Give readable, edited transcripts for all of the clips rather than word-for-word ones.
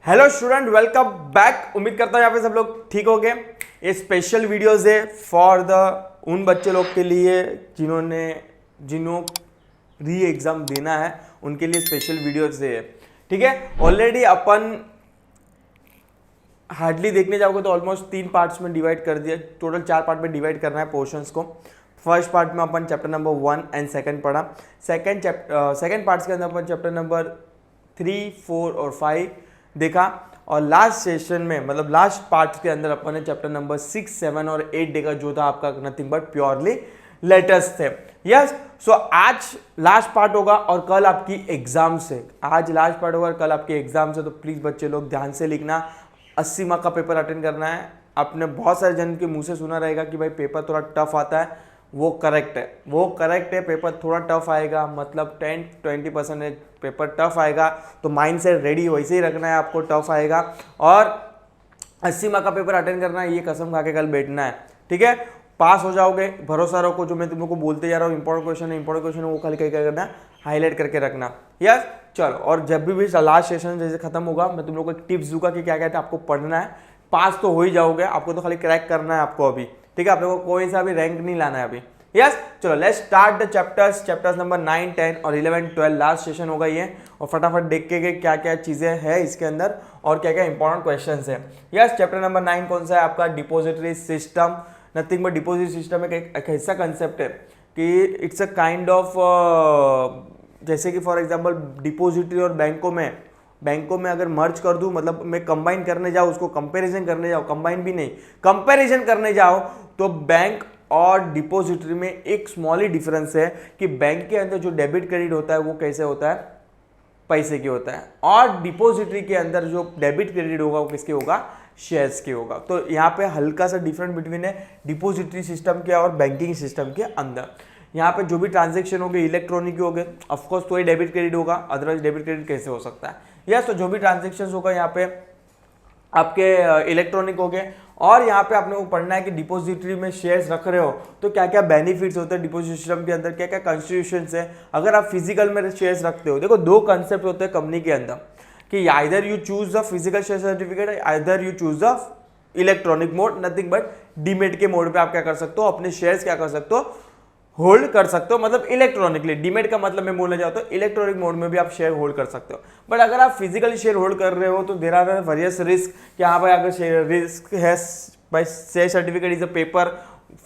Hello student, welcome back. उम्मीद करता हूँ यहाँ पे सब लोग ठीक हो गए। ये स्पेशल वीडियोस है फॉर द उन बच्चे लोग के लिए जिन्हों री एग्ज़ाम देना है, उनके लिए स्पेशल वीडियोस है। ठीक है, ऑलरेडी अपन हार्डली देखने जाओगे तो ऑलमोस्ट 3 पार्ट्स में डिवाइड कर दिया। टोटल 4 पार्ट में डिवाइड करना है पोर्शंस को। फर्स्ट पार्ट में अपन चैप्टर नंबर 1 एंड सेकंड पढ़ा। सेकंड पार्ट्स के अंदर अपन चैप्टर नंबर 3, 4 और 5 देखा। और लास्ट सेशन में मतलब लास्ट पार्ट के अंदर अपन ने चैप्टर नंबर 6, 7 और 8 देखा, जो था आपका नथिंग बट प्योरली लेटर्स थे। यस, सो आज लास्ट पार्ट होगा और कल आपकी एग्जाम से। आज लास्ट पार्ट होगा और कल आपके एग्जाम से, तो प्लीज बच्चे लोग ध्यान से लिखना। 80 मार्क का पेपर अटेंड करना है। आपने बहुत सारे जन के मुंह से सुना रहेगा कि भाई पेपर थोड़ा टफ आता है। वो करेक्ट है, पेपर थोड़ा टफ आएगा, मतलब 10-20% पेपर टफ आएगा, तो माइंड से रेडी वैसे ही रखना है आपको। टफ आएगा और 80 मार्क का पेपर अटेंड करना है, ये कसम खा के कल बैठना है। ठीक है, पास हो जाओगे, भरोसा रखो। जो मैं तुम लोग को बोलते जा रहा हूँ, इंपॉर्टेंट क्वेश्चन है, वो खाली क्या करना, हाईलाइट करके रखना। यस, चलो। और जब भी लास्ट सेशन जैसे खत्म होगा, मैं तुम लोग को एक टिप्स दूंगा कि क्या कहते हैं आपको पढ़ना है। पास तो हो ही जाओगे, आपको तो खाली क्रैक करना है आपको अभी। ठीक है, आप लोगों को कोई सा भी रैंक नहीं लाना है अभी। यस, चलो let's start the chapters number 9, 10 और 11, 12 लास्ट सेशन होगा ये। और फटाफट देख के क्या क्या चीजें हैं इसके अंदर और क्या क्या इंपॉर्टेंट क्वेश्चंस है। यस, चैप्टर नंबर 9 कौन सा है आपका? Depository system. Nothing but deposit system एक ऐसा कंसेप्ट है कि इट्स अ काइंड ऑफ, जैसे कि फॉर एग्जांपल डिपॉजिटरी और बैंकों में अगर मर्ज कर दूं, मतलब मैं कंबाइन करने जाऊं, उसको कंपैरिजन करने जाऊं, कंबाइन भी नहीं, कंपैरिजन करने जाओ, तो बैंक और डिपॉजिटरी में एक स्मॉल ही डिफरेंस है कि बैंक के अंदर जो डेबिट क्रेडिट होता है वो कैसे होता है, पैसे के होता है। और डिपॉजिटरी के अंदर जो डेबिट क्रेडिट होगा वो किसके होगा, शेयर्स के होगा। तो यहाँ पे हल्का सा डिफरेंट बिटवीन है डिपॉजिटरी सिस्टम के और बैंकिंग सिस्टम के अंदर। यहाँ पे जो भी ट्रांजेक्शन हो गए इलेक्ट्रॉनिक हो गए, ऑफकोर्स तो ही डेबिट क्रेडिट होगा, अदरवाइज डेबिट क्रेडिट कैसे हो सकता है। यस, तो जो भी ट्रांजेक्शन होगा यहाँ पे आपके इलेक्ट्रॉनिक हो गए। और यहाँ पे आपने को पढ़ना है कि डिपॉजिटरी में शेयर्स रख रहे हो तो क्या क्या बेनिफिट्स होते हैं डिपॉजिट सिस्टम के अंदर, क्या क्या कॉन्स्टिट्यूशंस है। अगर आप फिजिकल में शेयर्स रखते हो, देखो 2 कंसेप्ट होते हैं कंपनी के अंदर कि either you choose the physical share certificate, either you choose the electronic mode. Nothing but demat के मोड पे आप क्या कर सकते हो, अपने शेयर्स क्या कर सकते हो, होल्ड कर सकते हो, मतलब इलेक्ट्रॉनिकली। डीमेट का मतलब मैं बोलने जाता हूँ इलेक्ट्रॉनिक मोड में भी आप शेयर होल्ड कर सकते हो। बट अगर आप फिजिकली शेयर होल्ड कर रहे हो तो देर आर वेरियस रिस्क कि हाँ भाई, अगर शेयर रिस्क है भाई, share certificate is a paper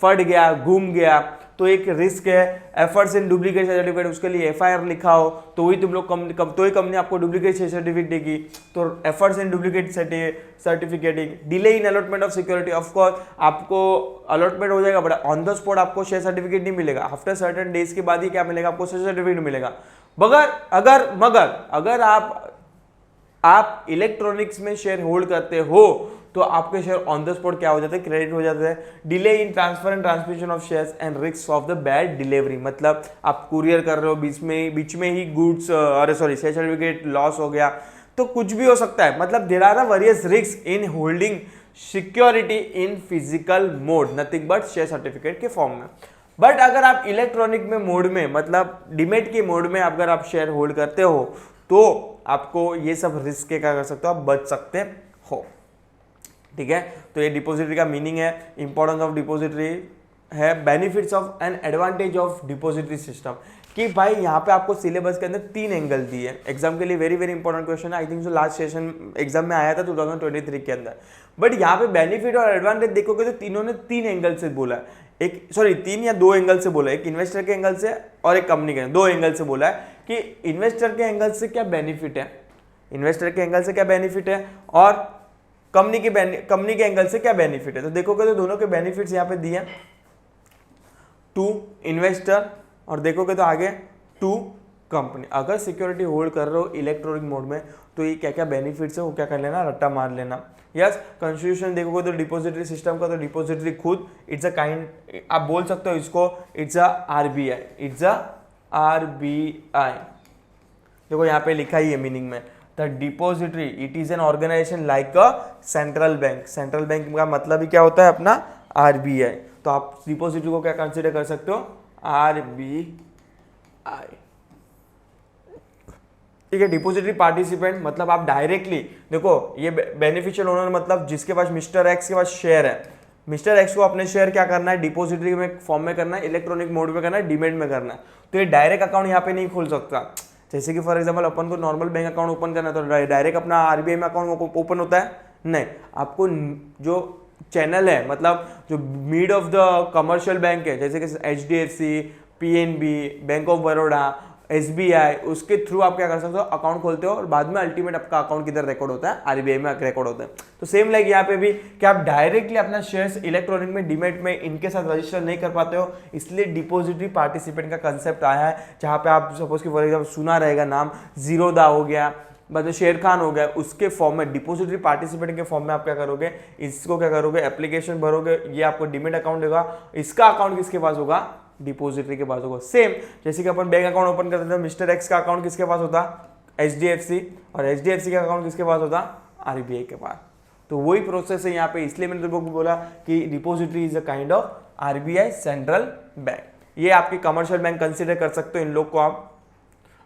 फट गया, घूम गया, तो एक रिस्क है। एफर्ट्स इन डुप्लीकेट सर्टिफिकेट, उसके लिए एफआईआर लिखा हो तो ही तुम लोग तो ही कंपनी आपको डुप्लीकेट शेयर सर्टिफिकेट देगी। तो efforts in duplicate certificating, delay in allotment of security, of course आपको अलॉटमेंट हो जाएगा बट ऑन द स्पॉट आपको शेयर सर्टिफिकेट नहीं मिलेगा। आफ्टर सर्टेन डेज के बाद ही क्या मिलेगा आपको, शेयर सर्टिफिकेट मिलेगा। अगर आप इलेक्ट्रॉनिक्स में शेयर होल्ड करते हो तो आपके शेयर ऑन द स्पॉट क्या हो जाते हैं, क्रेडिट हो जाते हैं। Delay in transfer and transmission of shares and risk of the bad delivery, मतलब आप कुरियर कर रहे हो, बीच में ही गुड्स शेयर सर्टिफिकेट लॉस हो गया, तो कुछ भी हो सकता है। मतलब there are various risk in holding security in physical mode, nothing but share certificate के फॉर्म में। बट अगर आप इलेक्ट्रॉनिक में मोड में, मतलब डीमेट के मोड में अगर आप शेयर होल्ड करते हो तो आपको ये सब रिस्क के क्या कर सकते हो, आप बच सकते हो। ठीक है, तो ये डिपॉजिटरी का मीनिंग है, इंपॉर्टेंस ऑफ डिपॉजिटरी है, benefits of and advantage of depository system. कि भाई यहाँ पे आपको सिलेबस के अंदर 3 एंगल दिए एग्जाम के लिए। वेरी वेरी इंपॉर्टेंट क्वेश्चन है, आई थिंक जो लास्ट सेशन एग्जाम में आया था 2023 के अंदर। बट यहाँ पे बेनिफिट और एडवांटेज देखोगे तो तीनों ने 3 एंगल से बोला है। 3 या 2 एंगल से बोला है, एक इन्वेस्टर के एंगल से और एक कंपनी के 2 एंगल से बोला है कि इन्वेस्टर के एंगल से क्या बेनिफिट है, इन्वेस्टर के एंगल से क्या बेनिफिट है और कंपनी के एंगल से क्या बेनिफिट है। तो देखोगे तो दोनों के बेनिफिट्स यहाँ पे दिए, टू इन्वेस्टर और देखोगे तो आगे टू कंपनी। अगर सिक्योरिटी होल्ड कर रहे हो इलेक्ट्रॉनिक मोड में तो ये क्या क्या बेनिफिट्स है वो क्या कर लेना, रट्टा मार लेना। यस, कॉन्स्टिट्यूशन देखोगे तो डिपॉजिटरी सिस्टम का, तो डिपॉजिटरी खुद इट्स अ काइंड, आप बोल सकते हो इसको it's a RBI, it's a RBI. देखो यहाँ पे लिखा ही है मीनिंग में, the depository it is an organisation like a central bank. Central bank का मतलब ही क्या होता है अपना, आरबीआई। तो आप डिपॉजिटरी को क्या कंसिडर कर सकते हो, आरबीआई। ठीक है। डिपोजिटरी पार्टिसिपेंट मतलब आप डायरेक्टली देखो, ये बेनिफिशियल ओनर मतलब जिसके पास मिस्टर एक्स के पास शेयर है, मिस्टर एक्स को अपने शेयर क्या करना है, डिपोजिटरी में फॉर्म में करना है, इलेक्ट्रॉनिक मोड में करना है, डीमेट में करना है। तो ये डायरेक्ट अकाउंट यहाँ पे नहीं खोल सकता। जैसे कि फॉर एग्जांपल अपन को नॉर्मल बैंक अकाउंट ओपन करना है तो डायरेक्ट अपना आरबीआई में अकाउंट ओपन होता है, नहीं। आपको जो चैनल है, मतलब जो mid of the commercial bank है, जैसे कि HDFC, PNB, bank of Baroda, SBI, उसके थ्रू आप क्या कर सकते हो, अकाउंट खोलते हो और बाद में अल्टीमेट आपका अकाउंट किधर रिकॉर्ड होता है, आरबीआई में रिकॉर्ड होता है। तो सेम लाइक यहाँ पे भी कि आप डायरेक्टली अपना शेयर्स इलेक्ट्रॉनिक में डीमेट में इनके साथ रजिस्टर नहीं कर पाते हो, इसलिए डिपोजिटरी पार्टिसिपेंट का कंसेप्ट आया है, जहाँ पे आप सपोज कि फॉर एग्जाम्पल सुना रहेगा नाम, जीरोदा हो गया, मतलब शेर खान हो गया, उसके फॉर्म में डिपोजिटरी पार्टिसिपेंट के फॉर्म में आप क्या करोगे, इसको क्या करोगे, एप्लीकेशन भरोगे, ये आपको डीमेट अकाउंट देगा, इसका अकाउंट किसके पास होगा, डिपोजिटरी के पास होगा। सेम जैसे कि अपन बैंक अकाउंट ओपन करते थे, मिस्टर एक्स का अकाउंट किसके पास होता, एचडीएफसी, और एचडीएफसी का अकाउंट किसके पास होता, आरबीआई के पास। तो वही प्रोसेस है यहाँ पे, इसलिए मैंने तुमको बोला कि depository is a kind of RBI central bank. ये आपकी कमर्शियल बैंक कंसिडर कर सकते हो इन लोग को आप।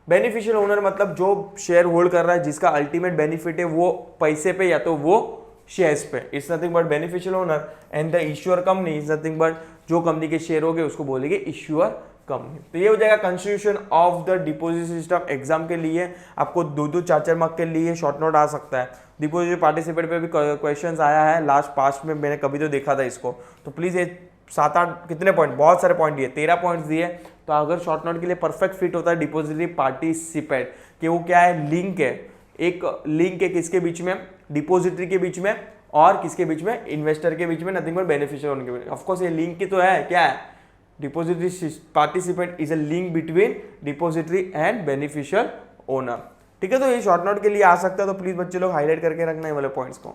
बेनिफिशियल ओनर मतलब जो शेयर होल्ड कर रहा है, जिसका अल्टीमेट बेनिफिट है वो पैसे पे या तो वो शेयर्स पे, it's nothing but beneficial owner. And the issuer company is nothing but जो कंपनी के शेयर हो गए उसको बोलेंगे इश्यूअर कंपनी। तो ये हो जाएगा constitution of the deposit system. Exam के लिए आपको 2-2 4-4 मार्क के लिए शॉर्ट नोट आ सकता है। डिपोजिट पार्टिसिपेट पे भी क्वेश्चंस आया है लास्ट पास्ट में, मैंने कभी तो देखा था इसको। तो प्लीज ये 7-8 कितने पॉइंट, बहुत सारे पॉइंट दिए, 13 पॉइंट्स दिए। तो अगर शॉर्ट नोट के लिए परफेक्ट फिट होता है डिपोजिटरी पार्टिसिपेट, कि वो क्या है, लिंक है, एक लिंक है किसके बीच में, डिपोजिटरी के बीच में और किसके बीच में, इन्वेस्टर के बीच में, नथिंग बट बेनिफिशियल ओनर के बीच में। ऑफ कोर्स ये लिंक की तो है, क्या है, depository participant is a link between depository and beneficial owner. ठीक है, तो ये शॉर्ट नोट के लिए आ सकता है, तो प्लीज बच्चे लोग हाईलाइट करके रखना है वाले पॉइंट्स को।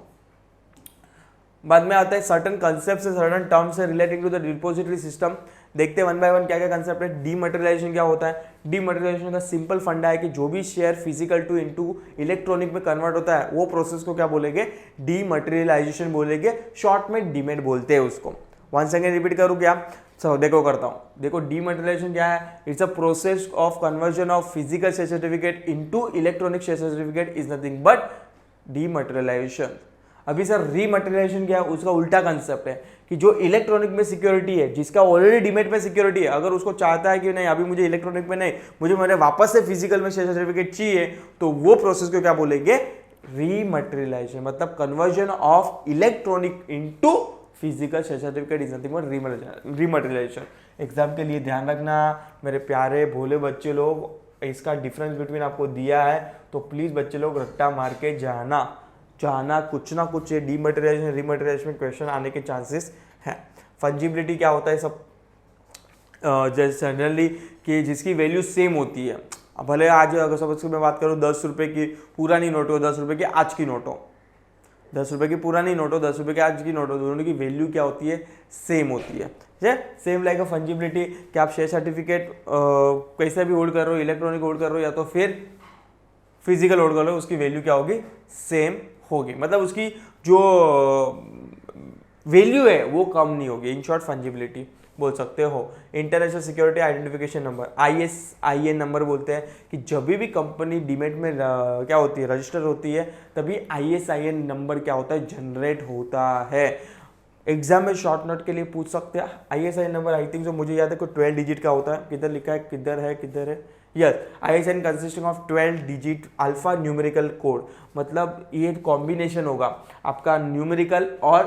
बाद में आता है सर्टन कंसेप्ट से, सर्टन टर्म्स से relating to the depository system. देखते हैं वन बाय वन क्या क्या कंसेप्ट है। डीमटेरियलाइजेशन क्या होता है, डीमटेरियलाइजेशन का सिंपल फंडा है कि जो भी share physical to into electronic में कन्वर्ट होता है वो प्रोसेस को क्या बोलेंगे, डीमटेरियलाइजेशन बोलेंगे, शॉर्ट में डीमेट बोलते हैं उसको। वन सेकेंड रिपीट करूँ क्या, देखो करता हूँ। देखो डीमटेरियलाइजेशन क्या है, it's a process of conversion of physical share certificate into electronic share certificate is nothing but dematerialisation. अभी सर रीमटेरियलाइजेशन क्या है, उसका उल्टा कंसेप्ट है कि जो इलेक्ट्रॉनिक में सिक्योरिटी है, जिसका ऑलरेडी डीमेट में सिक्योरिटी है, अगर उसको चाहता है कि नहीं अभी मुझे इलेक्ट्रॉनिक में नहीं, मुझे मेरे वापस से फिजिकल में शेयर सर्टिफिकेट चाहिए, तो वो प्रोसेस को क्या बोलेंगे, रीमटेरियलाइजेशन। मतलब conversion of electronic into physical share certificate is nothing but rematerialisation. Exam के लिए ध्यान रखना मेरे प्यारे भोले बच्चे लोग, इसका डिफरेंस बिटवीन आपको दिया है, तो प्लीज बच्चे लोग रट्टा मार के जाना कुछ ना कुछ डीमटेरियलाइजेशन रीमटेरियलाइजेशन क्वेश्चन आने के चांसेस हैं। फंजिबिलिटी क्या होता है सब, जैसे जनरली कि जिसकी वैल्यू सेम होती है, भले आज अगर सपोज मैं बात करूँ 10 रुपये की पुरानी नोट हो, 10 रुपये की आज की नोट हो, 10 रुपये की पुरानी नोट हो, 10 रुपये की आज की नोट हो, दोनों की वैल्यू क्या होती है, सेम होती है। सेम लाइक अ फंजिबिलिटी कि आप शेयर सर्टिफिकेट कैसे भी होल्ड कर रहे हो, इलेक्ट्रॉनिक होल्ड कर रहे हो या तो फिर फिजिकल होल्ड कर रहे हो, उसकी वैल्यू क्या होगी, सेम होगी। मतलब उसकी जो वैल्यू है वो कम नहीं होगी। इन शॉर्ट फंजिबिलिटी बोल सकते हो। International security identification number, ISIN number बोलते हैं कि जब भी कंपनी डीमेट में क्या होती है, रजिस्टर होती है, तभी ISIN नंबर क्या होता है, जनरेट होता है। एग्जाम में शॉर्ट नोट के लिए पूछ सकते हैं। ISIN नंबर आई थिंक जो मुझे याद है कोई 12 डिजिट का होता है, किधर लिखा है, किधर है yes, ISIN consisting of 12 digit alpha numerical code. मतलब ये कॉम्बिनेशन होगा आपका न्यूमेरिकल और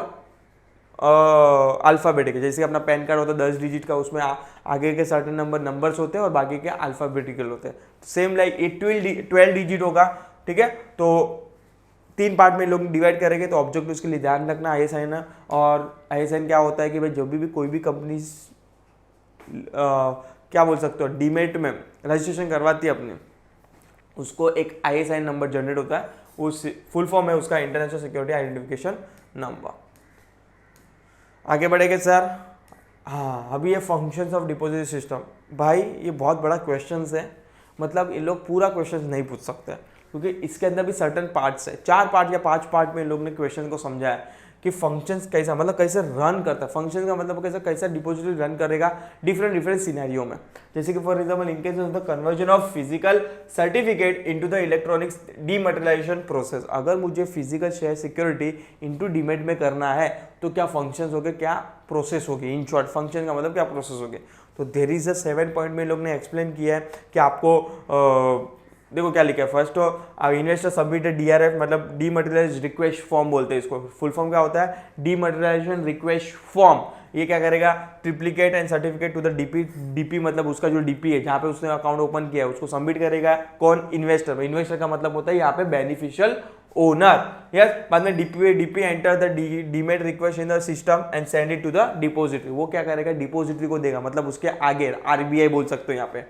अल्फ़ाबेटिकल। जैसे अपना पैन कार्ड होता है 10 डिजिट का, उसमें आगे के सर्टेन नंबर्स होते हैं और बाकी के अल्फ़ाबेटिकल होते हैं। सेम लाइक ये 12 डिजिट होगा। ठीक है, तो 3 पार्ट में लोग डिवाइड करेंगे, तो ऑब्जेक्ट उसके लिए ध्यान रखना ISIN। और ISIN क्या होता है कि भाई जब भी कोई भी कंपनी क्या बोल सकते हो डीमेट में रजिस्ट्रेशन करवाती है अपने, उसको एक ISIN नंबर जनरेट होता है, उस फुल फॉर्म है उसका इंटरनेशनल सिक्योरिटी आइडेंटिफिकेशन नंबर। आगे बढ़ेंगे सर। हाँ, अभी ये फंक्शंस ऑफ डिपॉजिट सिस्टम, भाई ये बहुत बड़ा क्वेश्चन है। मतलब ये लोग पूरा क्वेश्चन नहीं पूछ सकते क्योंकि इसके अंदर भी सर्टन पार्ट्स है, 4 पार्ट या 5 पार्ट में इन लोग ने क्वेश्चन को समझा है कि फंक्शंस कैसा मतलब कैसे रन करता है, फंक्शन का मतलब कैसा कैसा डिपॉजिटरी रन करेगा डिफरेंट सिनेरियो में। जैसे कि for example in case of the conversion of physical certificate into the electronics dematerialisation process, अगर मुझे physical share security into demat में करना है तो क्या फंक्शंस हो गए, क्या प्रोसेस होगी, इन शॉर्ट फंक्शन का मतलब क्या प्रोसेस होगी। तो देयर इज अ 7 पॉइंट में लोग ने एक्सप्लेन किया है कि आपको देखो क्या लिखा है। फर्स्ट इन्वेस्टर सबमिटेड डीआरएफ मतलब डीमटेरियलाइज्ड रिक्वेस्ट फॉर्म बोलते हैं इसको, फुल फॉर्म क्या होता है, डीमटेरियलाइजेशन रिक्वेस्ट फॉर्म। ये क्या करेगा, triplicate and certificate to the DP मतलब उसका जो डीपी है जहाँ पे उसने अकाउंट ओपन किया है उसको सबमिट करेगा कौन, इन्वेस्टर। इन्वेस्टर का मतलब होता है यहाँ पे बेनिफिशियल ओनर। यस, बाद में DP enter the demat request in the system and send it to the depository. वो क्या करेगा, डिपोजिटरी को देगा, मतलब उसके आगे आरबीआई बोल सकते हो यहाँ पे।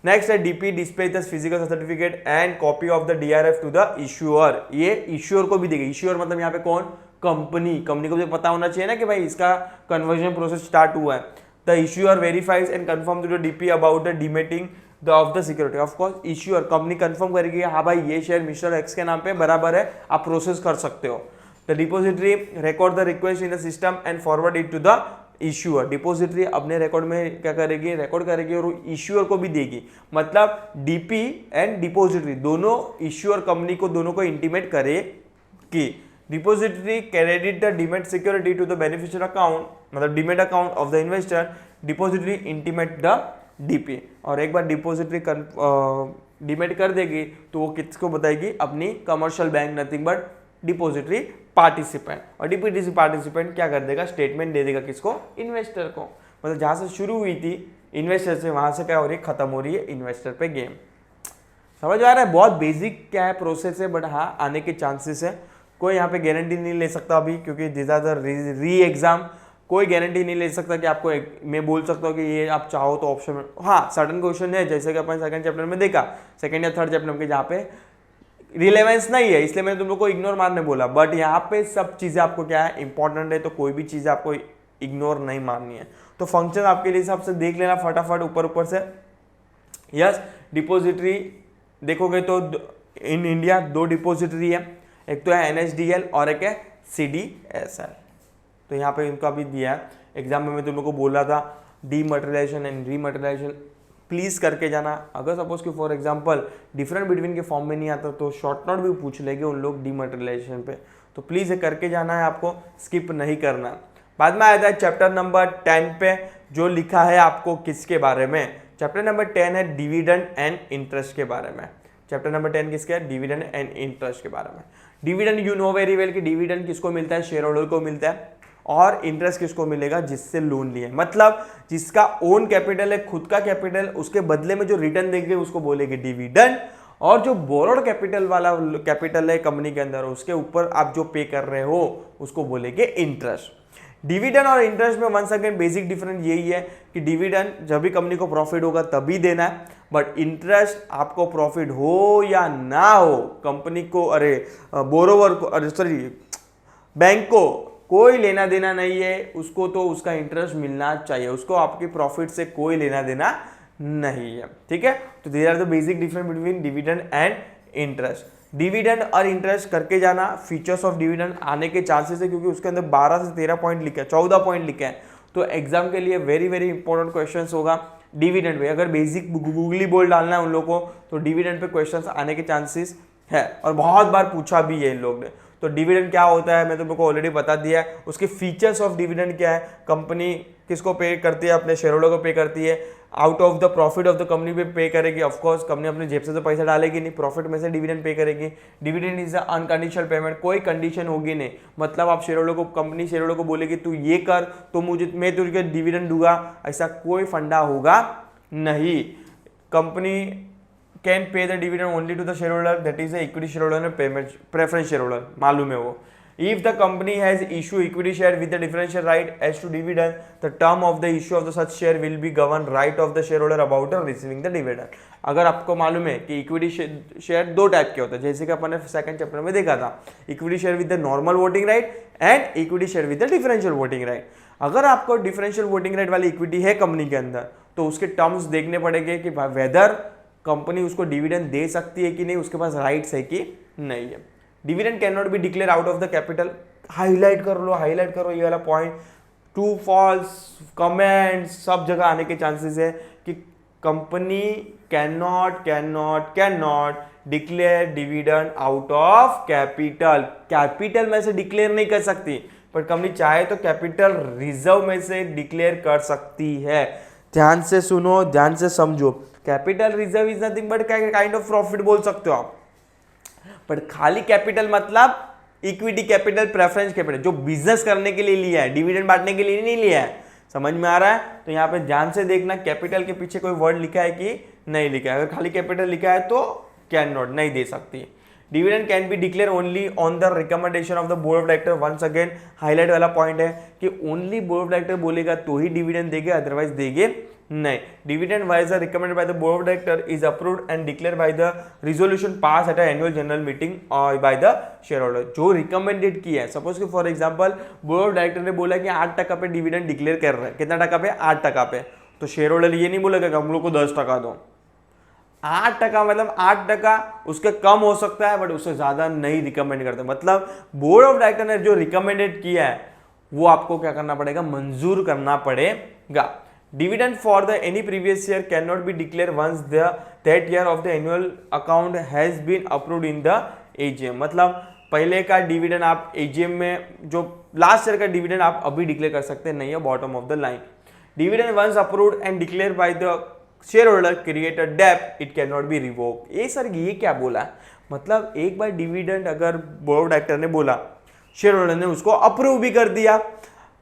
नेक्स्ट है DP display the physical certificate and copy of the DRF to the issuer. ये इश्यूअर को भी देगा। इश्यूअर मतलब यहाँ पे कौन, कंपनी को भी पता होना चाहिए ना कि भाई इसका कन्वर्जन प्रोसेस स्टार्ट हुआ है। The issuer verifies and confirm to the DP about the demating of the security. Of course issuer company confirm करेगी हाँ भाई ये शेयर मिस्टर एक्स के नाम पे बराबर है, आप प्रोसेस कर सकते हो। The depository record the request in the system and forward it to the issuer. Depository अपने रिकॉर्ड में क्या करेगी, रिकॉर्ड करेगी और इश्यूअर को भी देगी। मतलब डीपी एंड डिपोजिटरी दोनों इश्यूअर कंपनी को दोनों को इंटीमेट करे कि depository credit the demat security to the beneficial account मतलब demat account of the investor, depository intimate the DP. और एक बार डिपोजिटरी डीमेट कर देगी तो वो किसको बताएगी, अपनी commercial bank nothing but depository participant. और डिपोजिटरी पार्टिसिपेंट क्या कर देगा, स्टेटमेंट दे देगा किसको, इन्वेस्टर को। मतलब जहां से शुरू हुई थी इन्वेस्टर से, वहां से क्या हो रही है, खत्म हो रही है इन्वेस्टर पे गेम। समझ आ रहा है, बहुत बेसिक क्या है प्रोसेस है, बट हाँ आने के चांसेस है। कोई यहाँ पे गारंटी नहीं ले सकता अभी, क्योंकि this are the re exam. कोई गारंटी नहीं ले सकता कि आपको मैं बोल सकता हूँ कि ये आप चाहो तो ऑप्शन में, हाँ सर्टन क्वेश्चन है जैसे कि अपन सेकंड चैप्टर में देखा, सेकंड या थर्ड चैप्टर में, जहाँ पे रिलेवेंस नहीं है इसलिए मैंने तुम लोग को इग्नोर मारने बोला। बट यहाँ पे सब चीजें आपको क्या है, इंपॉर्टेंट है, तो कोई भी चीज आपको इग्नोर नहीं मारनी है। तो फंक्शन आपके लिए हिसाब से देख लेना फटाफट ऊपर से। यस, डिपोजिटरी देखोगे तो इन इंडिया 2 डिपोजिटरी है, एक तो है NSDL और एक है CDSL। तो यहाँ पे इनका भी दिया है एग्जाम में, मैं तुम लोग को बोला था डीमटेरियलाइजेशन एंड रीमटेरियलाइजेशन प्लीज करके जाना। अगर सपोज कि फॉर एग्जांपल डिफरेंट बिटवीन के फॉर्म में नहीं आता तो शॉर्ट नोट भी पूछ लेंगे उन लोग डीमटेरियलाइजेशन पे, तो प्लीज ये करके जाना है, आपको स्किप नहीं करना। बाद में आया था चैप्टर नंबर 10 पे, जो लिखा है आपको किसके बारे में, चैप्टर नंबर 10 है डिविडेंड एंड इंटरेस्ट के बारे में। चैप्टर नंबर 10 किसका है, डिविडेंड एंड इंटरेस्ट के बारे में। Dividend you know very well कि डिविडेंड किसको मिलता है, शेयर होल्डर को मिलता है, और इंटरेस्ट किसको मिलेगा, जिससे लोन लिया है। मतलब जिसका ओन कैपिटल है, खुद का कैपिटल, उसके बदले में जो रिटर्न देंगे उसको बोलेंगे डिविडेंड, और जो बोरोड कैपिटल वाला कैपिटल है कंपनी के अंदर उसके ऊपर आप जो पे कर रहे हो उसको बोलेंगे इंटरेस्ट। डिविडेंड और इंटरेस्ट में वंस अगेन बेसिक डिफरेंस यही है कि डिविडेंड जब भी कंपनी को प्रॉफिट होगा तभी देना है, बट इंटरेस्ट आपको प्रॉफिट हो या ना हो, कंपनी को बोरोवर को बैंक को कोई लेना देना नहीं है, उसको तो उसका इंटरेस्ट मिलना चाहिए, उसको आपकी प्रॉफिट से कोई लेना देना नहीं है। ठीक है, तो these are the basic difference between dividend and interest. Dividend और इंटरेस्ट करके जाना, फीचर्स ऑफ डिविडेंड आने के चांसेस है, क्योंकि उसके अंदर 12 से 13 पॉइंट लिखे हैं, 14 पॉइंट लिखे हैं, तो एग्जाम के लिए वेरी वेरी इंपॉर्टेंट क्वेश्चन होगा डिविडेंड पे। अगर बेसिक गूगली बोल डालना है उन लोगों को तो डिविडेंड पे क्वेश्चन आने के चांसेस है, और बहुत बार पूछा भी है इन लोग ने। तो डिविडेंड क्या होता है मैं तुमको ऑलरेडी बता दिया है। उसके फीचर्स ऑफ डिविडेंड क्या है, कंपनी किसको पे करती है, अपने शेयर होल्डर को पे करती है, out of the profit of the company पे करेगी। ऑफ कोर्स कंपनी अपने जेब से तो पैसा डालेगी नहीं, प्रॉफिट में से डिविडेंड पे करेगी। डिविडेंड इज अनकंडीशनल पेमेंट, कोई कंडीशन होगी नहीं। मतलब आप शेयर होल्डर को, कंपनी शेयर होल्डर को बोलेगी तू ये कर तो मैं तुझे डिविडेंड दूंगा, ऐसा कोई फंडा होगा नहीं। Company can pay the dividend only to the share holder, that is equity shareholder payment preference shareholder, मालूम है वो। If the company has issue equity share with the differential right as to dividend, the term of the issue of the such share will be govern right of the shareholder about receiving the dividend। अगर आपको मालूम है कि equity share 2 type के होते हैं, जैसे कि अपन ने सेकंड चैप्टर में देखा था, equity share with the normal voting right and equity share with the differential voting right. अगर आपको डिफरेंशियल वोटिंग राइट वाली इक्विटी है कंपनी के अंदर तो उसके टर्म्स देखने पड़ेंगे कि वेदर कंपनी उसको डिविडेंड दे सकती है कि नहीं, उसके पास राइट्स है कि नहीं है। Dividend can not be declare out of the capital, highlight कर लो, हाईलाइट करो ये वाला पॉइंट। ट्रू फॉल्स कमेंट सब जगह आने के चांसेस है कि company can not declare dividend out of capital. Capital में से डिक्लेयर नहीं कर सकती, पर कंपनी चाहे तो कैपिटल रिजर्व में से डिक्लेयर कर सकती है। ध्यान से सुनो, ध्यान से समझो। Capital reserve is nothing but kind of profit बोल सकते हो आप, पर खाली कैपिटल मतलब इक्विटी कैपिटल, प्रेफरेंस कैपिटल जो बिजनेस करने के लिए लिया है, डिविडेंड बांटने के लिए नहीं लिया है। समझ में आ रहा है? तो यहाँ पे ध्यान से देखना कैपिटल के पीछे कोई वर्ड लिखा है कि नहीं लिखा है। अगर खाली कैपिटल लिखा है तो कैन नॉट, नहीं दे सकती। Dividend can be declare only on the recommendation of the board of director. Once again highlight वाला पॉइंट है कि ओनली बोर्ड ऑफ डायरेक्टर बोलेगा तो ही डिविडेंड देंगे, अदरवाइज देंगे नहीं। Dividend wise recommended by the board of director is approved and declare by the resolution pass at annual general meeting और by the share holder. जो recommended किया है, suppose कि for example board of director ने बोला कि 8% पे dividend declare कर रहे हैं, कितना टका पे? 8% पे। तो शेयर होल्डर ये नहीं बोलेगा कि हम लोग को 10% दो। 8% मतलब 8%, उसके कम हो सकता है बट उससे ज्यादा नहीं रिकमेंड करते। मतलब बोर्ड ऑफ डायरेक्टर ने जो रिकमेंडेड किया है वो आपको क्या करना पड़ेगा? मंजूर करना पड़ेगा। Dividend for the any previous year can not be declare once that year of the annual account has been approved in the AGM. मतलब पहले का डिविडेंड आप एजीएम में, जो लास्ट ईयर का डिविडेंड आप अभी डिक्लेयर कर सकते नहीं है, bottom of the line. Dividend once approved and declare by the share holder create a डेब्ट, it can not be revoked. ये सर ये क्या बोला? मतलब एक बार डिविडेंड अगर बोर्ड ऑफ डायरेक्टर ने बोला, शेयर होल्डर ने उसको अप्रूव भी कर दिया,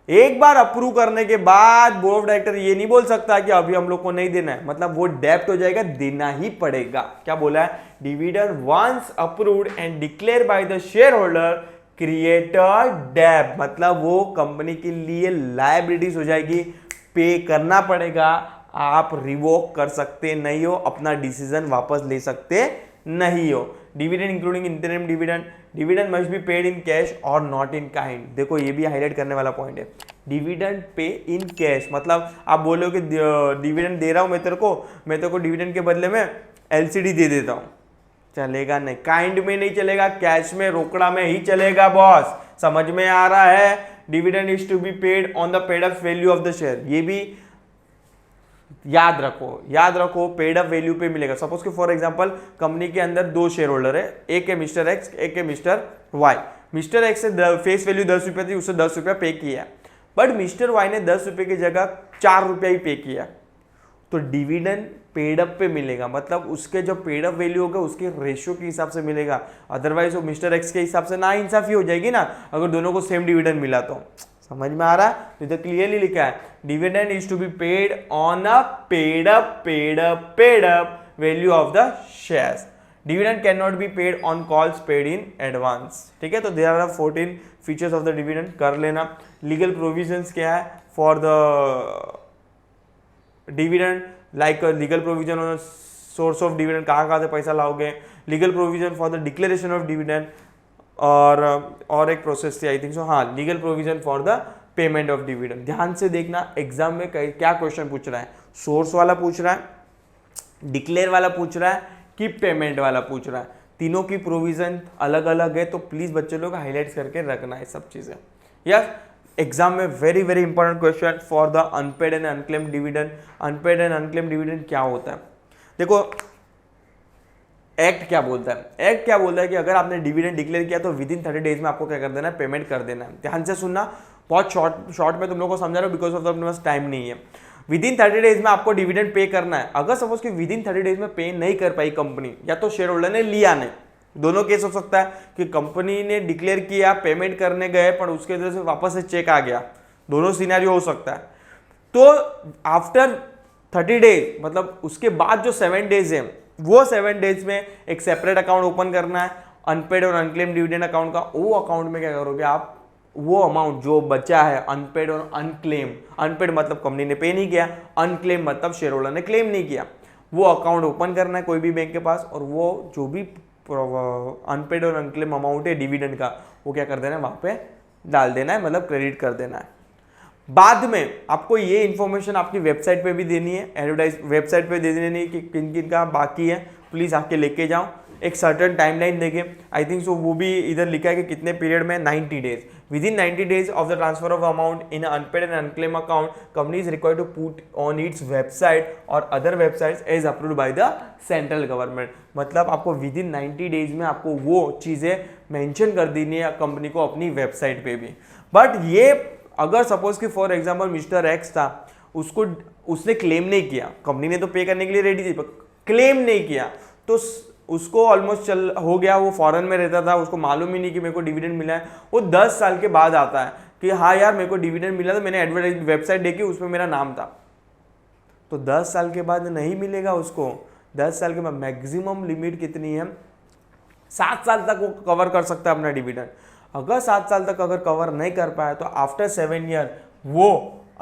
एक बार अप्रूव करने के बाद बोर्ड ऑफ डायरेक्टर ये नहीं बोल सकता कि अभी हम लोग को नहीं देना है, मतलब वो डेब्ट हो जाएगा, देना ही पड़ेगा। क्या बोला है? Dividend once approved and declare by the share holder create a डेब्ट, मतलब वो कंपनी के लिए लायबिलिटीज हो जाएगी, पे करना पड़ेगा। आप रिवोक कर सकते नहीं हो, अपना डिसीजन वापस ले सकते नहीं हो। Dividend including interim dividend, dividend must be paid in cash और नॉट इन काइंड। देखो ये भी हाईलाइट करने वाला पॉइंट है। डिविडेंड पे इन कैश, मतलब आप बोलो कि डिविडेंड दे रहा हूं मैं तेरे को डिविडेंड के बदले में एलसीडी दे देता हूं, चलेगा नहीं। काइंड में नहीं चलेगा, कैश में, रोकड़ा में ही चलेगा बॉस। समझ में आ रहा है? Dividend is to be paid on the paid up value of the share. ये भी याद रखो, पेड अप वैल्यू पे मिलेगा। सपोज कि फॉर एग्जांपल कंपनी के अंदर 2 शेयर होल्डर है, एक है मिस्टर एक्स, एक है मिस्टर वाई। मिस्टर एक्स से फेस वैल्यू 10 रुपये थी, उससे 10 रुपया पे किया, बट मिस्टर वाई ने 10 रुपये की जगह 4 रुपया ही पे किया, तो डिविडेंड पेड अप पे मिलेगा। मतलब उसके जो पेड अप वैल्यू होगा उसके रेशियो के हिसाब से मिलेगा, अदरवाइज वो मिस्टर एक्स के हिसाब से ना इंसाफी हो जाएगी ना, अगर दोनों को सेम डिविडेंड मिला तो। समझ में आ रहा है? तो इधर क्लियरली लिखा है dividend is to be paid on a paid up value of the shares. Dividend can not be paid on calls paid in advance. ठीक है, तो there are 14 features of the dividend, कर लेना। लीगल प्रोविजंस क्या है for the dividend, like legal provision on source of dividend, कहाँ से पैसा लाओगे। Legal provision for the declaration of dividend, और एक प्रोसेस थी आई थिंक सो, हाँ, legal provision for the payment of dividend. ध्यान से देखना एग्जाम में क्या क्वेश्चन पूछ रहा है, सोर्स वाला पूछ रहा है, डिक्लेयर वाला पूछ रहा है कि पेमेंट वाला पूछ रहा है। तीनों की प्रोविजन अलग अलग है, तो प्लीज बच्चे लोग हाईलाइट करके रखना है सब चीजें। यस, एग्जाम में very very important question for the unpaid and unclaimed dividend. Unpaid and unclaimed dividend क्या होता है? देखो एक्ट क्या बोलता है, एक्ट क्या बोलता है कि अगर आपने डिविडेंड डिक्लेयर किया तो विद इन 30 डेज में आपको क्या कर देना है? पेमेंट कर देना है। ध्यान से सुनना, बहुत शॉर्ट में तुम लोगों को समझा रहा हूँ, बिकॉज ऑफ द अपने पास टाइम नहीं है। विद इन 30 डेज में आपको डिविडेंड पे करना है। अगर सपोज कि विद इन 30 डेज में पे नहीं कर पाई कंपनी, या तो शेयर होल्डर ने लिया नहीं, दोनों केस हो सकता है कि कंपनी ने डिक्लेयर किया, पेमेंट करने गए, पर उसके वजह से वापस से चेक आ गया, दोनों सिनेरियो हो सकता है। तो आफ्टर 30 डेज, मतलब उसके बाद जो 7 डेज है, वो 7 डेज में एक सेपरेट अकाउंट ओपन करना है अनपेड और अनक्लेम डिविडेंड अकाउंट का। वो अकाउंट में क्या करोगे आप? वो अमाउंट जो बचा है अनपेड और अनक्लेम, अनपेड मतलब कंपनी ने पे नहीं किया, अनक्लेम मतलब शेयर होल्डर ने क्लेम नहीं किया, वो अकाउंट ओपन करना है कोई भी बैंक के पास, और वो जो भी अनपेड और अनक्लेम अमाउंट है डिविडेंड का, वो क्या कर देना है? वहां पे डाल देना है, मतलब क्रेडिट कर देना है। बाद में आपको ये इन्फॉर्मेशन आपकी वेबसाइट पे भी देनी है, एडवर्टाइज वेबसाइट पे दे देनी है कि किन किन का बाकी है, प्लीज आके लेके जाओ। एक सर्टन टाइमलाइन देंगे, आई थिंक सो वो भी इधर लिखा है कि कितने पीरियड में, 90 days, within 90 days of the transfer of amount in unpaid and unclaim account company is required to put on its website और other websites as approved by the central government. मतलब आपको with in 90 days में आपको वो चीज़ें mention कर देनी है कंपनी को अपनी वेबसाइट पे भी। बट ये अगर सपोज कि फॉर एग्जांपल मिस्टर एक्स था, उसने क्लेम नहीं किया, कंपनी ने तो पे करने के लिए रेडी थी पर क्लेम नहीं किया, तो उसको ऑलमोस्ट चल हो गया, वो फॉरेन में रहता था, उसको मालूम ही नहीं कि मेरे को डिविडेंड मिला है। वो 10 साल के बाद आता है कि हाँ यार मेरे को डिविडेंड मिला, तो मैंने एडवर्टाइज वेबसाइट देखी, उसमें मेरा नाम था, तो 10 साल के बाद नहीं मिलेगा उसको। 10 साल के बाद मैक्सिमम लिमिट कितनी है, 7 साल तक वो कवर कर सकता है अपना डिविडेंड। अगर 7 साल तक अगर कवर नहीं कर पाया तो आफ्टर 7 ईयर वो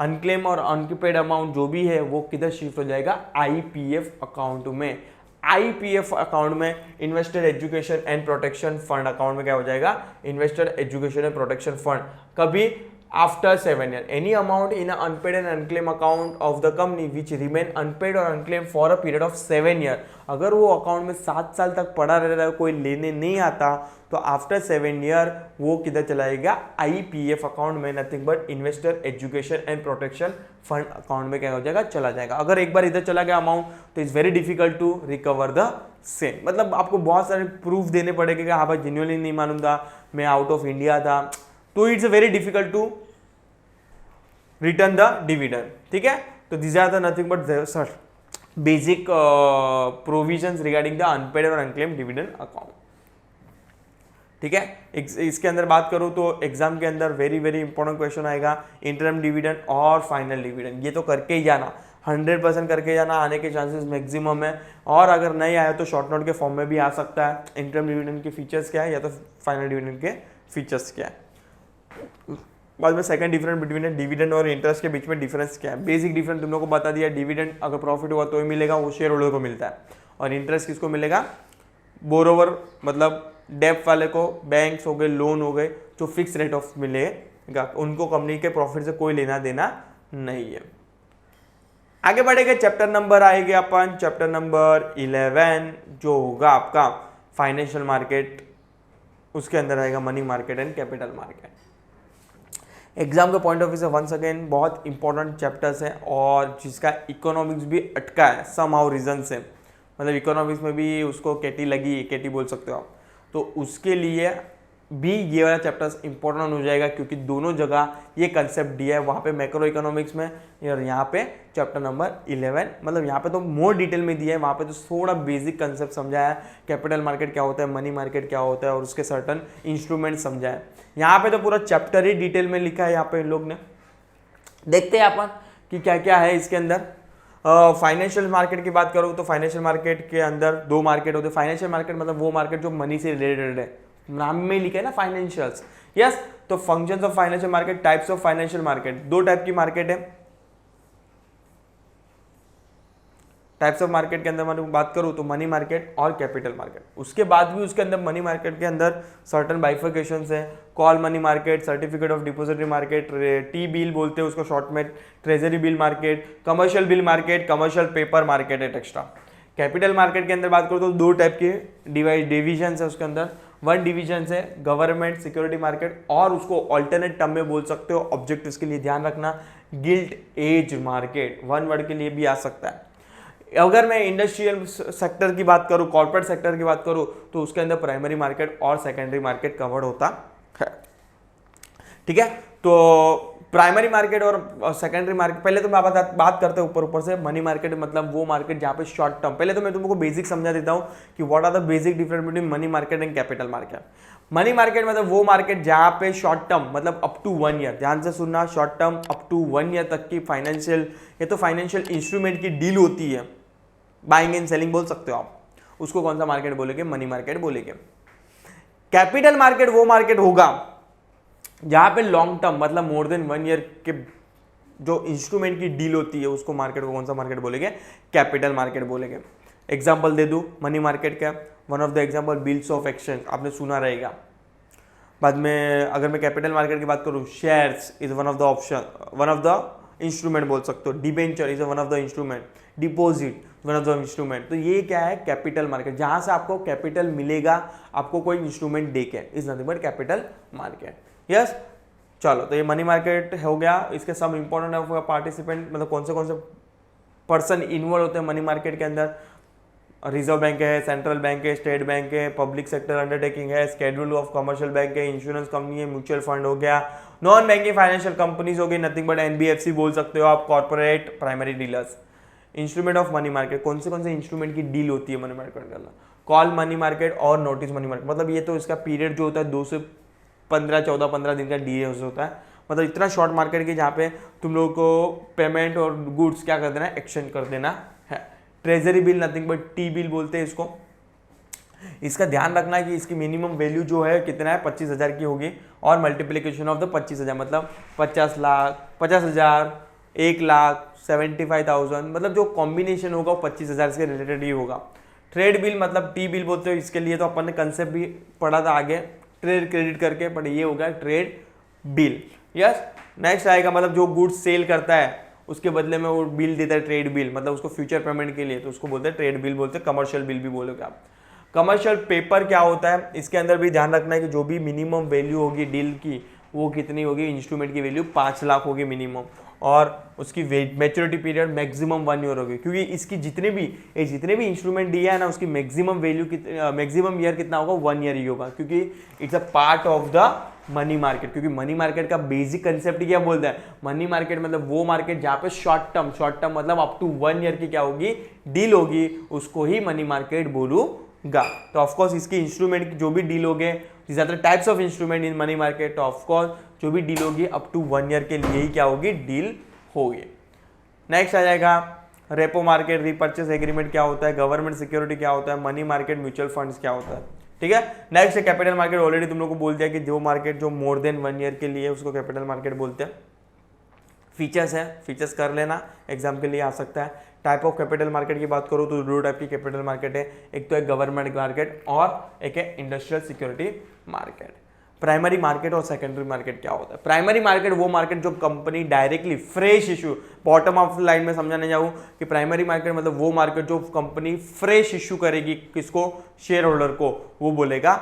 अनक्लेम और अनपेड अमाउंट जो भी है वो किधर शिफ्ट हो जाएगा, आईपीएफ अकाउंट में। आईपीएफ अकाउंट में investor education and protection fund account में क्या हो जाएगा, investor education and protection fund. कभी after 7 year any amount in unpaid and unclaim account of the company which remain unpaid और unclaim for a period of 7 year, अगर वो account में 7 साल तक पड़ा रहता है, कोई लेने नहीं आता, तो आफ्टर 7 ईयर वो किधर चलाएगा, आईपीएफ अकाउंट में, nothing but investor education and protection fund account में क्या हो जाएगा, चला जाएगा। अगर एक बार इधर चला गया अमाउंट तो it's very difficult to recover the same. मतलब आपको बहुत सारे प्रूफ देने पड़ेंगे कि हाँ भाई जेन्युइनली नहीं मालूम था, मैं आउट ऑफ इंडिया था, तो it's very difficult to return the dividend. ठीक है, तो this are the nothing but basic provisions regarding the unpaid और अनक्लेम डिविडेंड अकाउंट। ठीक है, इसके अंदर बात करूं तो एग्जाम के अंदर वेरी वेरी इंपॉर्टेंट क्वेश्चन आएगा, इंटरम डिविडेंड और फाइनल डिविडेंड, ये तो करके ही जाना, 100% करके जाना, आने के चांसेस मैक्सिमम है। और अगर नहीं आया तो शॉर्ट नोट के फॉर्म में भी आ सकता है, इंटरम डिविडेंड के फीचर्स क्या है या तो फाइनल डिविडेंड के फीचर्स क्या है। बाद में सेकंड डिफरेंस बिटवीन डिविडेंड और इंटरेस्ट के बीच में डिफरेंस क्या है, बेसिक डिफरेंस तुम लोगों को बता दिया। डिविडेंड अगर प्रॉफिट हुआ तो ही मिलेगा, वो शेयर होल्डर को मिलता है, और इंटरेस्ट किसको मिलेगा, बोरोवर मतलब डेप वाले को, बैंक्स हो गए, लोन हो गए, जो फिक्स रेट ऑफ मिलेगा उनको कंपनी के प्रॉफिट से कोई लेना देना नहीं है। आगे बढ़ेगा, चैप्टर नंबर आएंगे अपन, चैप्टर नंबर 11 जो होगा आपका फाइनेंशियल मार्केट, उसके अंदर आएगा money market and capital market. Exam के पॉइंट ऑफ व्यू से वंस अगेन बहुत इंपॉर्टेंट चैप्टर्स है, और जिसका इकोनॉमिक्स भी अटका है सम हाउ रीजन से, मतलब इकोनॉमिक्स में भी उसको केटी लगी, केटी बोल सकते हो आप, तो उसके लिए भी ये वाला चैप्टर्स इंपॉर्टेंट हो जाएगा, क्योंकि दोनों जगह ये कंसेप्ट दिया है, वहाँ पे मैक्रो इकोनॉमिक्स में और यहाँ पे चैप्टर नंबर 11, मतलब यहाँ पे तो मोर डिटेल में दिया है, वहाँ पे तो थोड़ा बेसिक कंसेप्ट समझाया है, कैपिटल मार्केट क्या होता है, मनी मार्केट क्या होता है और उसके सर्टन इंस्ट्रूमेंट समझाया है। यहाँ पे तो पूरा चैप्टर ही डिटेल में लिखा है यहाँ पे इन लोग ने। देखते हैं अपन कि क्या क्या है इसके अंदर। फाइनेंशियल मार्केट की बात करूँ तो फाइनेंशियल मार्केट के अंदर 2 मार्केट होते हैं। फाइनेंशियल मार्केट मतलब वो मार्केट जो मनी से रिलेटेड है, नाम में लिखा है ना फाइनेंशियल्स, यस। तो functions of financial market, types of financial market, 2 type की मार्केट है। टाइप्स ऑफ मार्केट के अंदर मैं बात करूं तो मनी मार्केट और कैपिटल मार्केट, उसके बाद भी उसके अंदर मनी मार्केट के अंदर सर्टन बाइफर्केशंस है, call money market, certificate of depository market, T bill बोलते हैं उसको शॉर्ट में, treasury bill market, commercial bill market, commercial paper market extra. Capital market के अंदर बात करूँ तो 2 टाइप के डिविजन है उसके अंदर। 1 डिवीजन है गवर्नमेंट सिक्योरिटी मार्केट, और उसको ऑल्टरनेट टर्म में बोल सकते हो, ऑब्जेक्टिव्स के लिए ध्यान रखना, गिल्ट एज मार्केट, 1 वर्ड के लिए भी आ सकता है। अगर मैं इंडस्ट्रियल सेक्टर की बात करूं, कॉर्पोरेट सेक्टर की बात करूं, तो उसके अंदर प्राइमरी मार्केट और सेकेंडरी मार्केट कवर्ड होता है। ठीक है, तो प्राइमरी मार्केट और सेकेंडरी मार्केट, पहले तो मैं बात करते हैं ऊपर से मनी मार्केट, मतलब वो मार्केट जहाँ पे शॉर्ट टर्म, पहले तो मैं तुमको बेसिक समझा देता हूँ कि what are the basic difference between money market and capital market. Money market मतलब वो मार्केट जहाँ पे शॉर्ट टर्म मतलब अप टू 1 ईयर, ध्यान से सुनना, short term up to 1 year तक की फाइनेंशियल, ये तो फाइनेंशियल इंस्ट्रूमेंट की डील होती है, बाइंग एंड सेलिंग बोल सकते हो आप, उसको कौन सा मार्केट बोलेंगे, मनी मार्केट बोलेंगे। कैपिटल मार्केट वो मार्केट होगा जहां पे लॉन्ग टर्म मतलब मोर देन 1 ईयर के जो इंस्ट्रूमेंट की डील होती है, उसको मार्केट को कौन सा मार्केट बोलेंगे, कैपिटल मार्केट बोलेंगे। एग्जांपल दे दूं मनी मार्केट का, one of the example bills of exchange, आपने सुना रहेगा। बाद में अगर मैं कैपिटल मार्केट की बात करूं, shares is one of the option, one of the instrument बोल सकते हो, debenture is one of the instrument, deposit, one of the instrument. तो ये क्या है, कैपिटल मार्केट, जहां से आपको कैपिटल मिलेगा आपको कोई इंस्ट्रूमेंट दे के, is nothing but capital market. Yes, चलो तो ये मनी मार्केट हो गया। इसके सब इंपॉर्टेंट ऑफ पार्टिसिपेंट, मतलब कौन से पर्सन इन्वॉल्व होते हैं मनी मार्केट के अंदर। रिजर्व बैंक है, सेंट्रल बैंक है, स्टेट बैंक है, पब्लिक सेक्टर अंडरटेकिंग है, शेड्यूल ऑफ कमर्शियल बैंक है, इंश्योरेंस कंपनी है, म्यूचुअल फंड हो गया, नॉन बैंकिंग फाइनेंशियल कंपनीज हो गई, नथिंग बट एनबीएफसी बोल सकते हो आप, corporate, primary dealers. Instrument of money market, कौन से इंस्ट्रूमेंट की डील होती है मनी मार्केट के अंदर? कॉल मनी मार्केट और नोटिस मनी मार्केट। मतलब ये तो इसका पीरियड जो होता है 2 से 14-15 दिन का डीए होता है। मतलब इतना शॉर्ट मार्केट की जहाँ पे तुम लोगों को पेमेंट और गुड्स क्या कर देना है, एक्सचेंज कर देना है। Treasury bill nothing but T bill बोलते हैं इसको। इसका ध्यान रखना है कि इसकी मिनिमम वैल्यू जो है कितना है, 25,000 की होगी, और मल्टीप्लिकेशन ऑफ द 25,000 मतलब 50 लाख, 50,000, 1 लाख, 75,000, मतलब जो कॉम्बिनेशन होगा वो 25,000 से रिलेटेड ही होगा। ट्रेड बिल मतलब टी बिल बोलते हो, इसके लिए तो अपन ने कंसेप्ट भी पढ़ा था आगे, ट्रेड क्रेडिट करके, बट ये हो गया ट्रेड बिल। यस, नेक्स्ट आएगा मतलब जो गुड्स सेल करता है उसके बदले में वो बिल देता है, ट्रेड बिल, मतलब उसको फ्यूचर पेमेंट के लिए, तो उसको बोलते हैं ट्रेड बिल बोलते हैं, कमर्शियल बिल भी बोलोगे आप। कमर्शियल पेपर क्या होता है, इसके अंदर भी ध्यान रखना है कि जो भी मिनिमम वैल्यू होगी डील की वो कितनी होगी, इंस्ट्रूमेंट की वैल्यू 5 लाख होगी मिनिमम, और उसकी मैच्योरिटी पीरियड मैक्सिमम 1 ईयर होगी, क्योंकि इसकी जितने भी इंस्ट्रूमेंट दिया है ना उसकी मैक्सिमम वैल्यू मैक्सिमम ईयर कितना होगा, 1 ईयर ही होगा, क्योंकि it's a part of the money market. क्योंकि मनी मार्केट का बेसिक कंसेप्ट क्या बोलता है, मनी मार्केट मतलब वो मार्केट जहां पे शॉर्ट टर्म मतलब अप टू 1 ईयर की क्या होगी, डील होगी, उसको ही मनी मार्केट बोलूंगा। तो ऑफकोर्स इसकी इंस्ट्रूमेंट जो भी डील होगे, ज्यादा types of instrument in money market, तो ऑफकोर्स जो भी डील होगी अप टू 1 ईयर के लिए ही क्या होगी, डील होगी। नेक्स्ट आ जाएगा रेपो मार्केट, रीपर्चेस एग्रीमेंट क्या होता है, गवर्नमेंट सिक्योरिटी क्या होता है, मनी मार्केट म्यूचुअल फंड्स क्या होता है। ठीक है, नेक्स्ट है कैपिटल मार्केट। ऑलरेडी तुम लोग को बोल दिया कि जो मार्केट जो मोर देन 1 ईयर के लिए उसको कैपिटल मार्केट बोलते हैं। फीचर्स है, फीचर्स कर लेना, एग्जाम के लिए आ सकता है। टाइप ऑफ कैपिटल मार्केट की बात करो तो 2 टाइप की कैपिटल मार्केट है, एक तो है गवर्नमेंट मार्केट और एक है industrial security market. Primary market और सेकेंडरी मार्केट क्या होता है? प्राइमरी मार्केट वो मार्केट जो company directly fresh issue, bottom of line में समझाने जाऊं कि प्राइमरी मार्केट मतलब वो मार्केट जो कंपनी फ्रेश इशू करेगी, किसको, शेयर होल्डर को, वो बोलेगा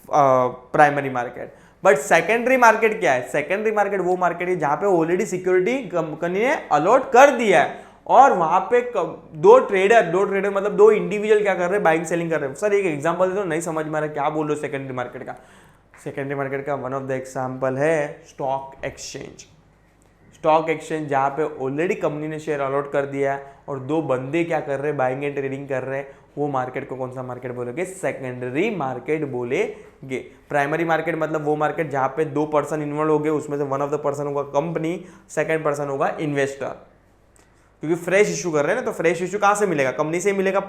primary market. But secondary market क्या है? सेकेंडरी मार्केट वो मार्केट है जहां पे ऑलरेडी सिक्योरिटी कंपनी ने अलॉट कर दिया है और वहां पे दो ट्रेडर मतलब 2 इंडिविजुअल क्या कर रहे हैं, बाइंग सेलिंग कर रहे हैं। सर एक एग्जांपल दे दो, नहीं समझ में आ रहा क्या बोल रहे हो सेकेंडरी मार्केट का। सेकेंडरी मार्केट का वन ऑफ द एग्जांपल है स्टॉक एक्सचेंज। स्टॉक एक्सचेंज जहां पे ऑलरेडी कंपनी ने शेयर अलॉट कर दिया है और 2 बंदे क्या कर रहे हैं, बाइंग एंड ट्रेडिंग कर रहे हैं, वो मार्केट को कौन सा मार्केट बोलेंगे? सेकेंडरी मार्केट बोलेंगे। प्राइमरी मार्केट मतलब वो मार्केट जहां पे 2 पर्सन इन्वॉल्व हो गए, उसमें से वन ऑफ द पर्सन होगा कंपनी, सेकेंड पर्सन होगा इन्वेस्टर, क्योंकि फ्रेश इशू कर रहे हैं ना, तो फ्रेश इशू कहां से मिलेगा? कंपनी से मिलेगा।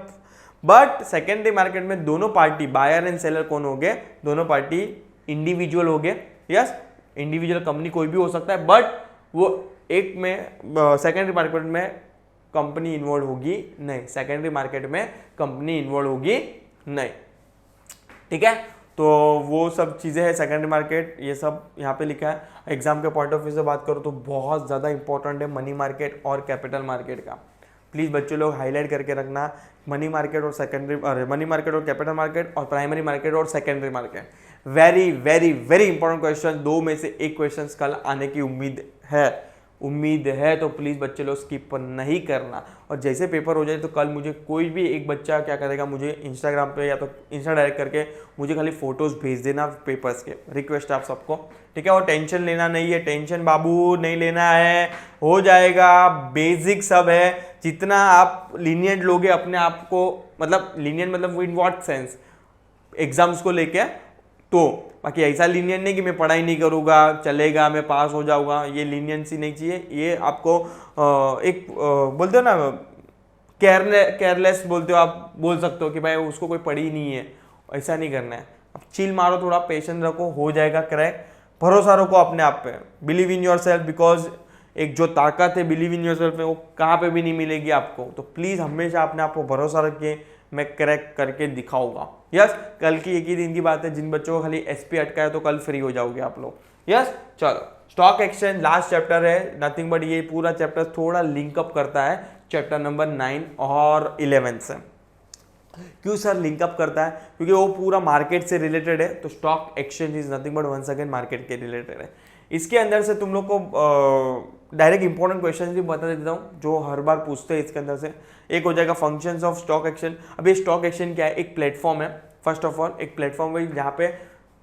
बट सेकेंडरी मार्केट में दोनों पार्टी, बायर एंड सेलर कौन हो गए? दोनों पार्टी इंडिविजुअल हो गए। यस, इंडिविजुअल कंपनी कोई भी हो सकता है, बट वो एक में सेकेंडरी मार्केट में कंपनी इन्वॉल्व होगी नहीं, सेकेंडरी मार्केट में कंपनी इन्वॉल्व होगी नहीं। ठीक है, तो वो सब चीज़ें हैं सेकेंडरी मार्केट, ये सब यहाँ पे लिखा है। एग्जाम के पॉइंट ऑफ व्यू से बात करो तो बहुत ज़्यादा इंपॉर्टेंट है मनी मार्केट और कैपिटल मार्केट का। प्लीज़ बच्चों लोग हाईलाइट करके रखना, मनी मार्केट और सेकेंडरी, मनी मार्केट और कैपिटल मार्केट और प्राइमरी मार्केट और secondary market. Very very very important question, 2 में से 1 क्वेश्चन कल आने की उम्मीद है, तो प्लीज़ बच्चे लोग स्किप नहीं करना। और जैसे पेपर हो जाए तो कल मुझे कोई भी एक बच्चा क्या करेगा, मुझे इंस्टाग्राम पे या तो इंस्टा डायरेक्ट करके मुझे खाली फोटोज़ भेज देना पेपर्स के, रिक्वेस्ट आप सबको। ठीक है, और टेंशन लेना नहीं है, टेंशन बाबू नहीं लेना है, हो जाएगा, बेसिक सब है। जितना आप लीनियंट लोगे अपने आप को, मतलब लीनियंट मतलब इन व्हाट सेंस, एग्जाम्स को लेके, तो बाकी ऐसा लीनियंट नहीं कि मैं पढ़ाई नहीं करूँगा चलेगा, मैं पास हो जाऊँगा, ये लीनियंसी नहीं चाहिए। ये आपको एक बोलते हो ना केयरलेस बोलते हो, आप बोल सकते हो कि भाई उसको कोई पढ़ी ही नहीं है, ऐसा नहीं करना है। अब चिल मारो, थोड़ा पेशेंस रखो, हो जाएगा क्रैक, भरोसा रखो अपने आप पे, believe in your self, because एक जो ताकत है बिलीव इन योर सेल्फ में वो कहाँ पे भी नहीं मिलेगी आपको। तो प्लीज़ हमेशा अपने आप को भरोसा रखिए, मैं क्रैक करके दिखाऊंगा। यस, कल की एक ही दिन की बात है, जिन बच्चों को खाली एसपी अटका है तो कल फ्री हो जाओगे आप लोग। यस, चलो स्टॉक एक्सचेंज लास्ट चैप्टर है, नथिंग बट ये पूरा चैप्टर थोड़ा लिंकअप करता है चैप्टर नंबर 9 और 11 से। क्यों सर लिंकअप करता है? क्योंकि वो पूरा मार्केट से रिलेटेड है, तो stock exchange is nothing but once again market के रिलेटेड है। इसके अंदर से तुम लोग को डायरेक्ट इंपॉर्टेंट क्वेश्चन भी बता देता हूँ जो हर बार पूछते हैं इसके अंदर से। एक हो जाएगा फंक्शंस ऑफ स्टॉक एक्सचेंज। अब ये स्टॉक एक्सचेंज क्या है? एक प्लेटफॉर्म है, फर्स्ट ऑफ ऑल एक प्लेटफॉर्म है जहाँ पे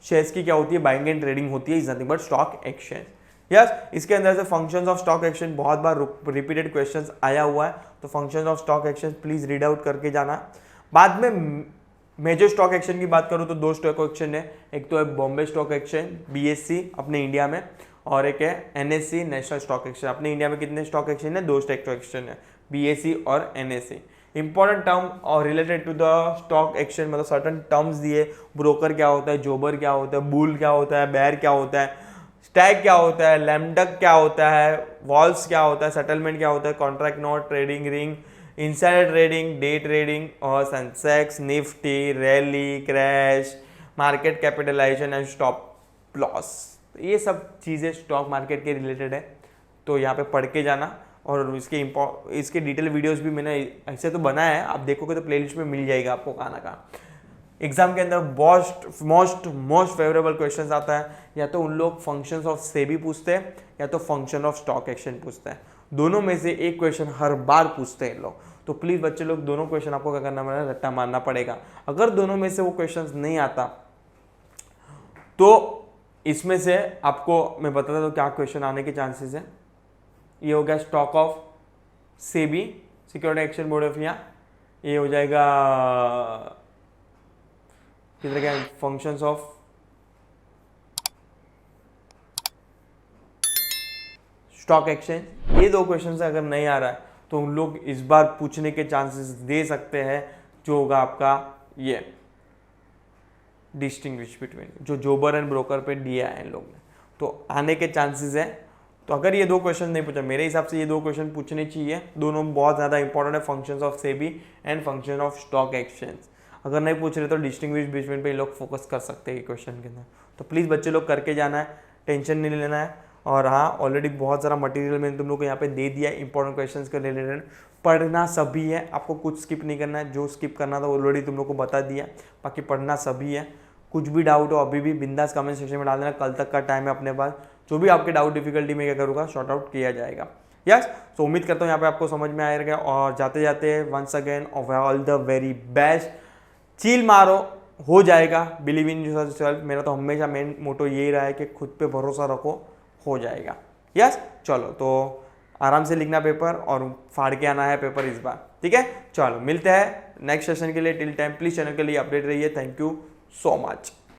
शेयर्स की क्या होती है, बाइंग एंड ट्रेडिंग होती है, is nothing but stock exchange. Yes, इसके अंदर से फंक्शंस ऑफ स्टॉक एक्सचेंज बहुत बार रिपीटेड क्वेश्चंस आया हुआ है, तो functions of stock exchange please read out करके जाना। बाद में मेजर स्टॉक एक्सचेंज की बात करूँ तो दो स्टॉक एक्सचेंज है, एक तो है बॉम्बे स्टॉक एक्सचेंज BSE अपने इंडिया में, और एक है NSE नेशनल स्टॉक एक्सचेंज। अपने इंडिया में कितने स्टॉक एक्सचेंज है? 2 स्टॉक एक्सचेंज है, BSE और NSE। इंपॉर्टेंट टर्म और related to the stock exchange, मतलब सर्टन टर्म्स दिए, ब्रोकर क्या होता है, जोबर क्या होता है, बुल क्या होता है, बेयर क्या होता है, स्टैग क्या होता है, लैमडक क्या होता है, वॉल्स क्या होता है, सेटलमेंट क्या होता है, contract note, trading ring, insider trading, day trading, और Sensex, Nifty, rally, crash, market capitalisation and stop loss. ये सब चीज़ें स्टॉक मार्केट के रिलेटेड है, तो यहाँ पे पढ़ के जाना। और इसके डिटेल वीडियोस भी मैंने ऐसे तो बनाया है, आप देखोगे तो प्लेलिस्ट में मिल जाएगा आपको कहाँ ना कहाँ। एग्जाम के अंदर मोस्ट फेवरेबल क्वेश्चंस आता है, या तो उन लोग फंक्शंस ऑफ सेबी पूछते हैं या तो फंक्शन ऑफ स्टॉक एक्सचेंज पूछते हैं। दोनों में से एक क्वेश्चन हर बार पूछते हैं लोग, तो प्लीज बच्चे लोग दोनों क्वेश्चन आपको क्या करना पड़ेगा, रट्टा मारना पड़ेगा। अगर दोनों में से वो क्वेश्चन नहीं आता तो इसमें से आपको मैं बताता हूँ क्या क्वेश्चन आने के चांसेस है। ये हो गया stock of SEBI, security exchange board of India. ये हो जाएगा किधर क्या, फंक्शंस ऑफ स्टॉक एक्सचेंज। ये 2 क्वेश्चन अगर नहीं आ रहा है तो उन लोग इस बार पूछने के चांसेस दे सकते हैं, जो होगा आपका ये डिस्टिंग्विश बिटवीन, जो जोबर एंड ब्रोकर पे दिया है इन लोग ने, तो आने के चांसेस है। तो अगर ये 2 क्वेश्चन नहीं पूछा, मेरे हिसाब से ये 2 क्वेश्चन पूछने चाहिए, दोनों बहुत ज़्यादा इंपॉर्टेंट है, functions of SEBI and function of stock exchange. अगर नहीं पूछ रहे तो डिस्टिंग्विश बिटवीन पे लोग फोकस कर सकते हैं क्वेश्चन के अंदर। तो प्लीज़ बच्चे लोग करके जाना है, टेंशन नहीं लेना है। और हाँ, ऑलरेडी बहुत सारा मटेरियल मैंने तुम लोग को यहाँ पे दे दिया है इंपॉर्टेंट क्वेश्चंस के रिलेटेड। पढ़ना सभी है, आपको कुछ स्किप नहीं करना है, जो स्किप करना था ऑलरेडी तुम लोग को बता दिया, बाकी पढ़ना सभी है। कुछ भी डाउट हो अभी भी बिंदास कमेंट सेक्शन में डाल देना, कल तक का टाइम है अपने पास। जो भी आपके डाउट डिफिकल्टी में क्या करूँगा, शॉर्ट आउट किया जाएगा। यस, तो उम्मीद करता हूँ यहाँ पे आपको समझ में आएगा। और जाते जाते once again all the very best, chill मारो, हो जाएगा, बिलीव इन योरसेल्फ। मेरा तो हमेशा मेन मोटो यही रहा है कि खुद पे भरोसा रखो, हो जाएगा। यस, चलो तो आराम से लिखना पेपर और फाड़ के आना है पेपर इस बार, ठीक है। चलो मिलते हैं नेक्स्ट सेशन के लिए, टिल टाइम प्लीज चैनल के लिए अपडेट रहिए। Thank you so much.